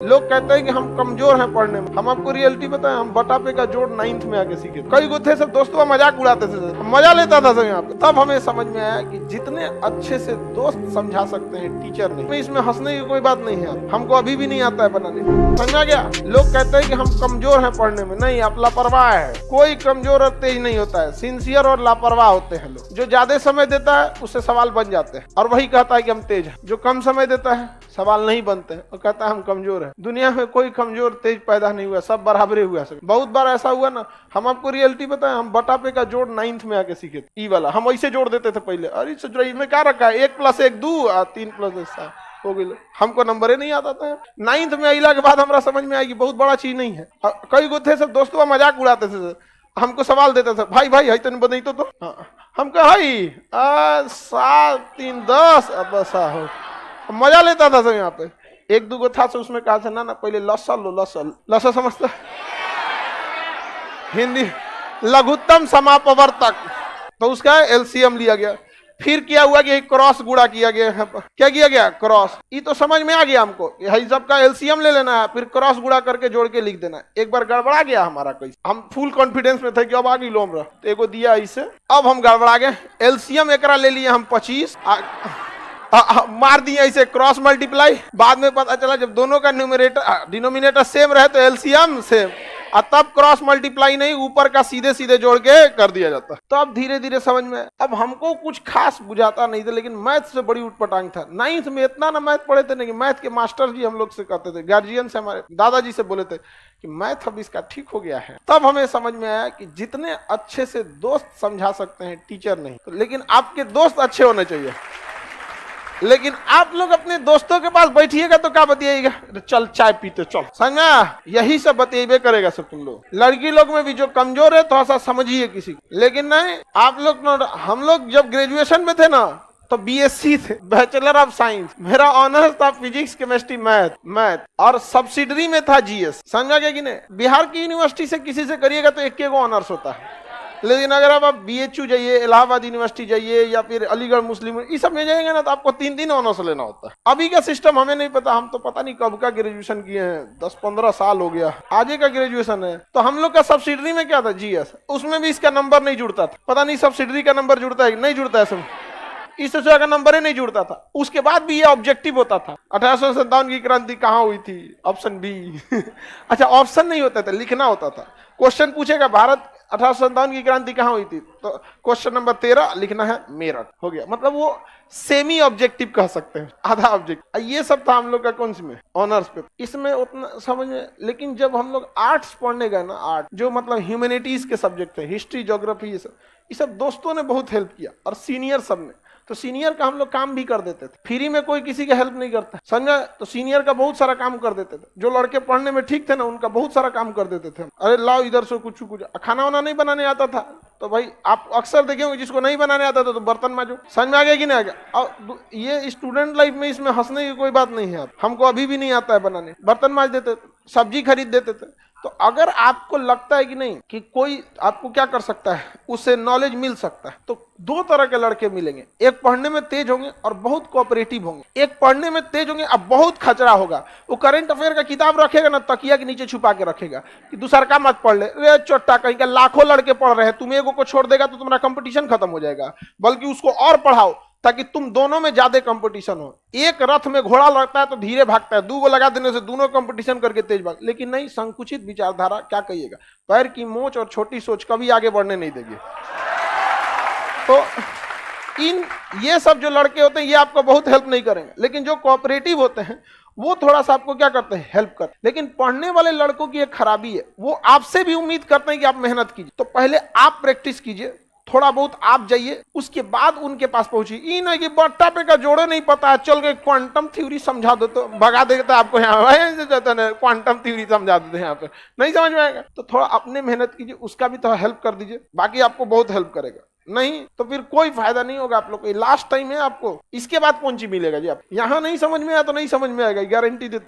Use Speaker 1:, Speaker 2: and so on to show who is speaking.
Speaker 1: लोग कहते हैं कि हम कमजोर हैं पढ़ने में। हम आपको रियलिटी बताएं, हम बटापे का जोड़ 9th में आके सीखे। कई गो थे सब दोस्तों मजाक उड़ाते थे, मजा लेता था सब यहाँ पे। तब हमें समझ में आया कि जितने अच्छे से दोस्त समझा सकते हैं टीचर नहीं। इसमें हंसने की कोई बात नहीं है, हमको अभी भी नहीं आता है बनाने। समझा गया? लोग कहते हैं कि हम कमजोर हैं पढ़ने में। नहीं, आप लापरवाह है। कोई कमजोर और तेज नहीं होता है, सिंसियर और लापरवाह होते हैं लोग। जो ज्यादा समय देता है उससे सवाल बन जाते हैं, और वही कहता है कि हम तेज हैं। जो कम समय देता है सवाल नहीं बनते हैं और कहता है हम कमजोर हैं। दुनिया में कोई कमजोर तेज पैदा नहीं हुआ, सब बराबरे हुआ। सब बहुत बार ऐसा हुआ ना, हम आपको रियलिटी बताएं, हम बटापे का जोड़ 9th में आके सीखे थे। ई वाला हम ऐसे जोड़ देते थे पहले। अरे इसमें क्या रखा है, 1 + 1 2 और 3 + 1 7 हो गई। हमको नंबर ही नहीं आता था। 9th में अला के बाद हमारा समझ में आया कि बहुत बड़ा चीज नहीं है। कई गो थे सब दोस्तों मजाक उड़ाते थे, हमको सवाल देते थे, भाई भाई है तन बदई तो हम कहा 7 3 10 बस हो। मजा लेता था सब यहाँ पे। एक दो था से उसमें कहा था ना पहले लसा लो, लसा समझता हिंदी लघुत्तम समापवर्तक, तो उसका एलसीएम लिया गया। फिर क्या हुआ कि क्रॉस गुणा किया गया। क्या किया गया? क्रॉस। ये तो समझ में आ गया हमको, यही सबका एलसीएम ले लेना है, फिर क्रॉस गुणा करके जोड़ के लिख देना। एक बार गड़बड़ा गया हमारा कैसे, हम फुल कॉन्फिडेंस में थे कि अब आ गई लोमरा, तो एगो दिया इसे, अब हम गड़बड़ा गए। एलसीएम एकरा ले लिए हम 25, मार दिया इसे क्रॉस मल्टीप्लाई। बाद में पता चला जब दोनों का डिनोमिनेटर सेम रहे तो एलसीएम सेम, और तब क्रॉस मल्टीप्लाई नहीं, ऊपर का सीधे सीधे जोड़ के कर दिया जाता। तो अब धीरे धीरे समझ में। अब हमको कुछ खास बुझाता नहीं था, लेकिन मैथ से बड़ी उठपटांग था। 9th में इतना ना मैथ पढ़े थे नहीं, मैथ के मास्टर जी हम लोग से कहते थे, गार्जियन से, हमारे दादाजी से बोले थे कि मैथ अब इसका ठीक हो गया है। तब हमें समझ में आया कि जितने अच्छे से दोस्त समझा सकते हैं टीचर नहीं। लेकिन आपके दोस्त अच्छे होने चाहिए। लेकिन आप लोग अपने दोस्तों के पास बैठिएगा तो क्या बतियाएगा, चल चाय पीते चल, समझा? यही सब बतियाबे करेगा सब तुम लोग। लड़की लोग में भी जो कमजोर है थोड़ा सा समझिए किसी को। लेकिन नहीं, आप लोग, हम लोग जब ग्रेजुएशन में थे ना तो बीएससी थे, बैचलर ऑफ साइंस। मेरा ऑनर्स था फिजिक्स केमिस्ट्री मैथ, और सब्सिडरी में था जीएस। समझा गया कि नहीं? बिहार की यूनिवर्सिटी से किसी से करिएगा तो एक ऑनर्स होता है। लेकिन अगर आप बीएचयू जाइए, इलाहाबाद यूनिवर्सिटी जाइए, या फिर अलीगढ़ मुस्लिम, इस सब में जाएंगे ना तो आपको 3 ऑनर्स लेना होता है। अभी का सिस्टम हमें नहीं पता, हम तो पता नहीं कब का ग्रेजुएशन किए हैं, 10-15 साल हो गया, आगे का ग्रेजुएशन है। तो हम लोग का सब्सिडरी में क्या था, जीएस, उसमें भी इसका नंबर नहीं जुड़ता था। पता नहीं सब्सिडरी का नंबर जुड़ता है नहीं जुड़ता है, सब इस का नंबर ही नहीं जुड़ता था। उसके बाद भी ये ऑब्जेक्टिव होता था, 1857 की क्रांति कहाँ हुई थी, ऑप्शन बी अच्छा, ऑप्शन नहीं होता था, लिखना होता था। क्वेश्चन पूछेगा भारत 1857 की क्रांति कहाँ हुई थी, तो क्वेश्चन नंबर 13 लिखना है मेरठ, हो गया। मतलब वो सेमी ऑब्जेक्टिव कह सकते हैं, आधा ऑब्जेक्ट। ये सब था हम लोग का कौन सी में, ऑनर्स पे। इसमें उतना समझ में। लेकिन जब हम लोग आर्ट्स पढ़ने गए ना, आर्ट जो मतलब ह्यूमैनिटीज के सब्जेक्ट थे, हिस्ट्री, ज्योग्राफी, ये सब दोस्तों ने बहुत हेल्प किया, और सीनियर सब ने। तो सीनियर का हम लोग काम भी कर देते थे, फ्री में कोई किसी का हेल्प नहीं करता, समझा? तो सीनियर का बहुत सारा काम कर देते थे। जो लड़के पढ़ने में ठीक थे ना, उनका बहुत सारा काम कर देते थे। अरे लाओ इधर से कुछ खाना वाना नहीं बनाने आता था तो भाई आप अक्सर देखेंगे जिसको नहीं बनाने आता था तो बर्तन मांजो। समझ में आ गया कि नहीं आ गया? और ये स्टूडेंट लाइफ में इसमें हंसने की कोई बात नहीं है। हमको अभी भी नहीं आता है बनाने, बर्तन मांज देते थे, सब्जी खरीद देते थे। तो अगर आपको लगता है कि नहीं कि कोई आपको क्या कर सकता है, उससे नॉलेज मिल सकता है, तो 2 तरह के लड़के मिलेंगे। एक पढ़ने में तेज होंगे और बहुत कोऑपरेटिव होंगे। एक पढ़ने में तेज होंगे अब बहुत खचरा होगा, वो करंट अफेयर का किताब रखेगा ना, तकिया के नीचे छुपा के रखेगा कि दूसरा का मत पढ़ ले। रे चोट्टा, कहीं का लाखों लड़के पढ़ रहे हैं, तुम एगो को छोड़ देगा तो तुम्हारा कंपटीशन खत्म हो जाएगा। बल्कि उसको और पढ़ाओ ताकि तुम दोनों में ज्यादा कंपटीशन हो। एक रथ में घोड़ा लगता है तो धीरे भागता है, 2 लगा देने से दोनों कंपटीशन करके तेज भाग। लेकिन नहीं, संकुचित विचारधारा क्या कहिएगा, पैर की मोच और छोटी सोच कभी आगे बढ़ने नहीं देगी। तो ये सब जो लड़के होते हैं ये आपको बहुत हेल्प नहीं करेंगे। लेकिन जो कोऑपरेटिव होते हैं वो थोड़ा सा आपको क्या करते हैं, हेल्प करते हैं। लेकिन पढ़ने वाले लड़कों की एक खराबी है, वो आपसे भी उम्मीद करते हैं कि आप मेहनत कीजिए। तो पहले आप प्रैक्टिस कीजिए, थोड़ा बहुत आप जाइए, उसके बाद उनके पास पहुंचिए। ये नहीं कि बट्टा पे का जोड़े नहीं पता है, चल गए क्वांटम थ्योरी समझा दो तो भगा देता आपको। यहाँ क्वांटम थ्योरी समझा देते हैं, यहाँ पे नहीं समझ में आएगा। तो थोड़ा अपने मेहनत कीजिए, उसका भी थोड़ा हेल्प कर दीजिए, बाकी आपको बहुत हेल्प करेगा। नहीं तो फिर कोई फायदा नहीं होगा आप लोग को। लास्ट टाइम है आपको, इसके बाद कौन सी मिलेगा जी? आप यहाँ नहीं समझ में आया तो नहीं समझ में आएगा, गारंटी देते।